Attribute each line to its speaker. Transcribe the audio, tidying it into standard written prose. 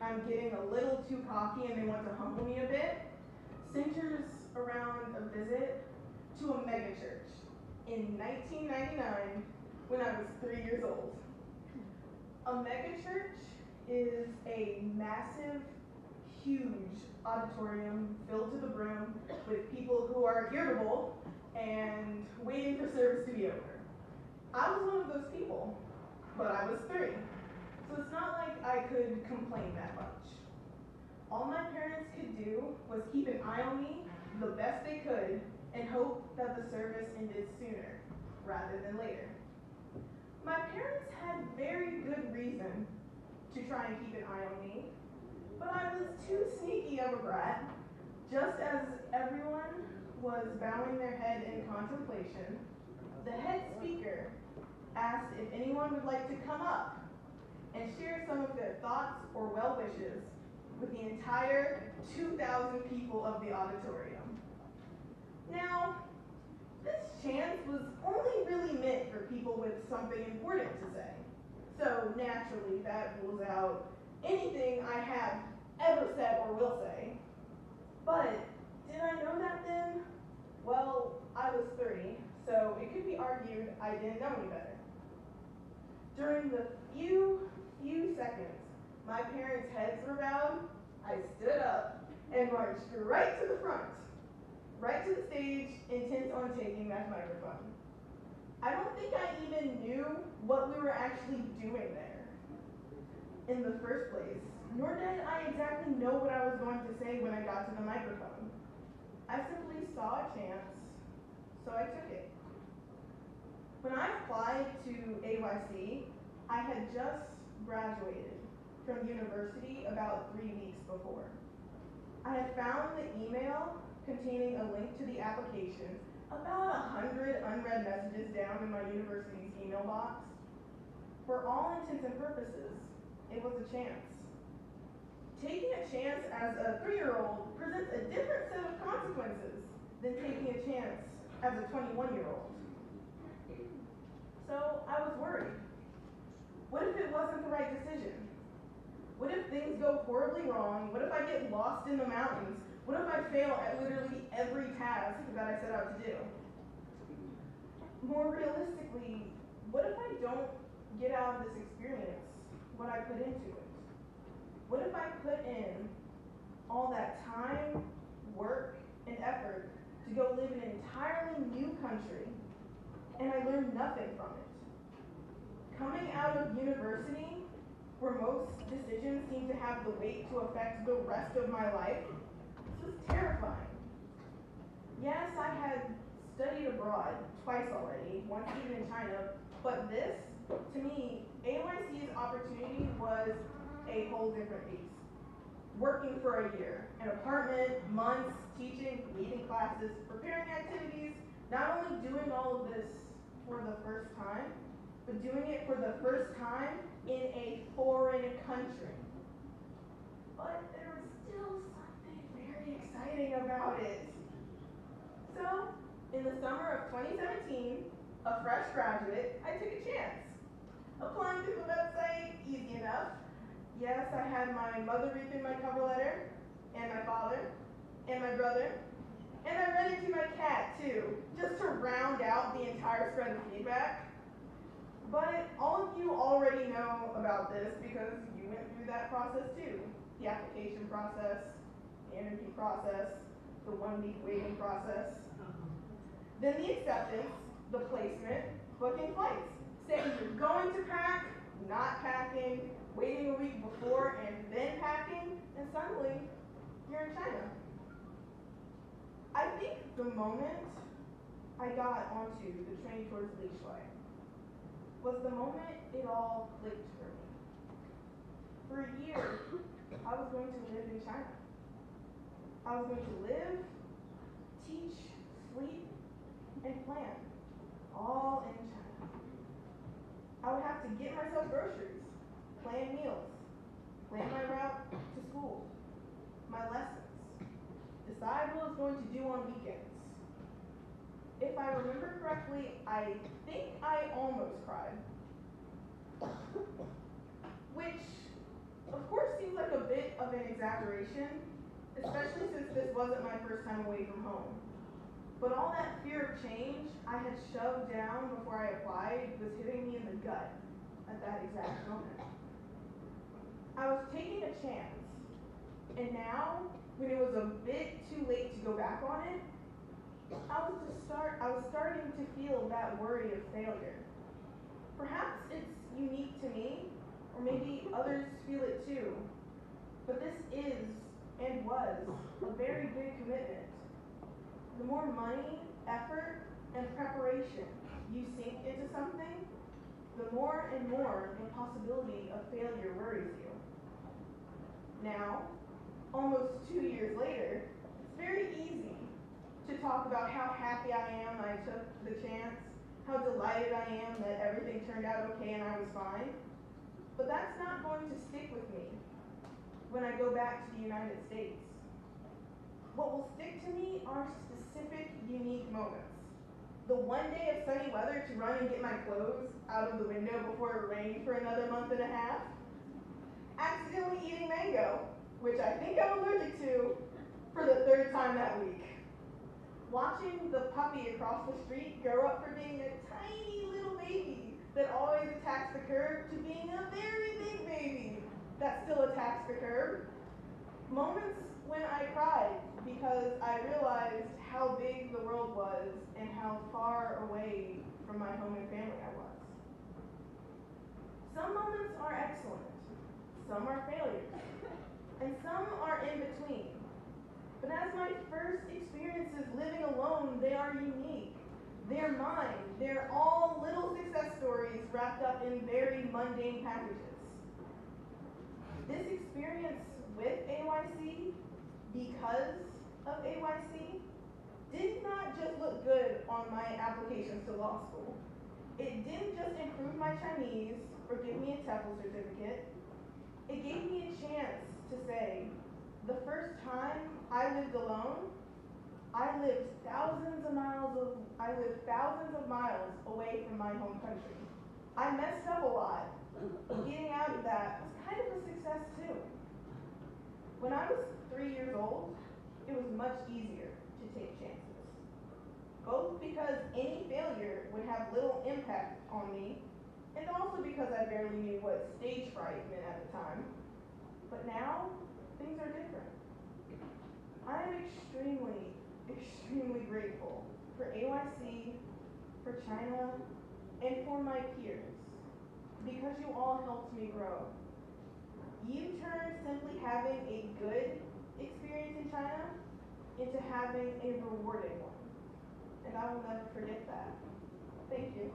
Speaker 1: I'm getting a little too cocky and they want to humble me a bit, centers around a visit to a megachurch in 1999 when I was 3 years old. A megachurch is a massive, huge auditorium filled to the brim with people who are irritable and waiting for service to be over. I was one of those people, but I was 3. So it's not like I could complain that much. All my parents could do was keep an eye on me the best they could and hope that the service ended sooner rather than later. My parents had very good reason to try and keep an eye on me, but I was too sneaky of a brat. Just as everyone was bowing their head in contemplation, the head speaker asked if anyone would like to come up and share some of their thoughts or well wishes with the entire 2,000 people of the auditorium. Now, this chance was only really meant for people with something important to say. So naturally, that rules out anything I have ever said or will say. But did I know that then? Well, I was 3, so it could be argued I didn't know any better. During the few seconds my parents' heads were bowed, I stood up and marched right to the front, right to the stage, intent on taking that microphone. I don't think I even knew what we were actually doing there in the first place, nor did I exactly know what I was going to say when I got to the microphone. I simply saw a chance, so I took it. When I applied to AYC, I had just graduated from university about 3 weeks before. I had found the email containing a link to the application about 100 unread messages down in my university's email box. For all intents and purposes, it was a chance. Taking a chance as a 3-year-old presents a different set of consequences than taking a chance as a 21-year-old. So I was worried. What if it wasn't the right decision? What if things go horribly wrong? What if I get lost in the mountains? What if I fail at literally every task that I set out to do? More realistically, what if I don't get out of this experience what I put into it? What if I put in all that time, work, and effort to go live in an entirely new country and I learned nothing from it? Coming out of university, where most decisions seem to have the weight to affect the rest of my life, this was terrifying. Yes, I had studied abroad twice already, once even in China, but this, to me, AYC's opportunity was a whole different beast. Working for a year, an apartment, months, teaching, leading classes, preparing activities, not only doing all of this for the first time, but doing it for the first time in a foreign country. But there was still something very exciting about it. So, in the summer of 2017, a fresh graduate, I took a chance. Applying through the website, easy enough. Yes, I had my mother read through my cover letter, and my father, and my brother, and I read it to my cat too, just to round out the entire spread of feedback. But all of you already know about this because you went through that process too. The application process, the interview process, the 1-week waiting process. Then the acceptance, the placement, booking flights, saying you're going to pack, not packing, waiting a week before and then packing, and suddenly you're in China. I think the moment I got onto the train towards Lishui was the moment it all clicked for me. For a year, I was going to live in China. I was going to live, teach, sleep, and plan, all in China. I would have to get myself groceries, plan meals, plan my route to school, my lessons, decide what I was going to do on weekends. If I remember correctly, I think I almost cried. Which of course seems like a bit of an exaggeration, especially since this wasn't my first time away from home. But all that fear of change I had shoved down before I applied was hitting me in the gut at that exact moment. I was taking a chance, and now, when it was a bit too late to go back on it, I was starting to feel that worry of failure. Perhaps it's unique to me, or maybe others feel it too, but this is and was a very big commitment. The more money, effort, and preparation you sink into something, the more and more the possibility of failure worries you. Now, almost 2 years later, it's very easy to talk about how happy I am I took the chance, how delighted I am that everything turned out okay and I was fine. But that's not going to stick with me when I go back to the United States. What will stick to me are specific, unique moments. The one day of sunny weather to run and get my clothes out of the window before it rained for another month and a half. Accidentally eating mango, which I think I'm allergic to, for the 3rd time that week. Watching the puppy across the street grow up from being a tiny little baby that always attacks the curb to being a very big baby that still attacks the curb. Moments when I cried because I realized how big the world was and how far away from my home and family I was. Some moments are excellent, some are failures, and some are in between. But as my first experiences living alone, they are unique. They're mine. They're all little success stories wrapped up in very mundane packages. This experience with AYC, because of AYC, did not just look good on my applications to law school. It didn't just improve my Chinese or give me a TEFL certificate. It gave me a chance to say, the first time I lived alone, I lived thousands of miles away from my home country. I messed up a lot. Getting out of that was kind of a success too. When I was 3 years old, it was much easier to take chances. Both because any failure would have little impact on me, and also because I barely knew what stage fright meant at the time. But now, things are different. I am extremely, extremely grateful for AYC, for China, and for my peers, because you all helped me grow. You turned simply having a good experience in China into having a rewarding one, and I will never forget that. Thank you.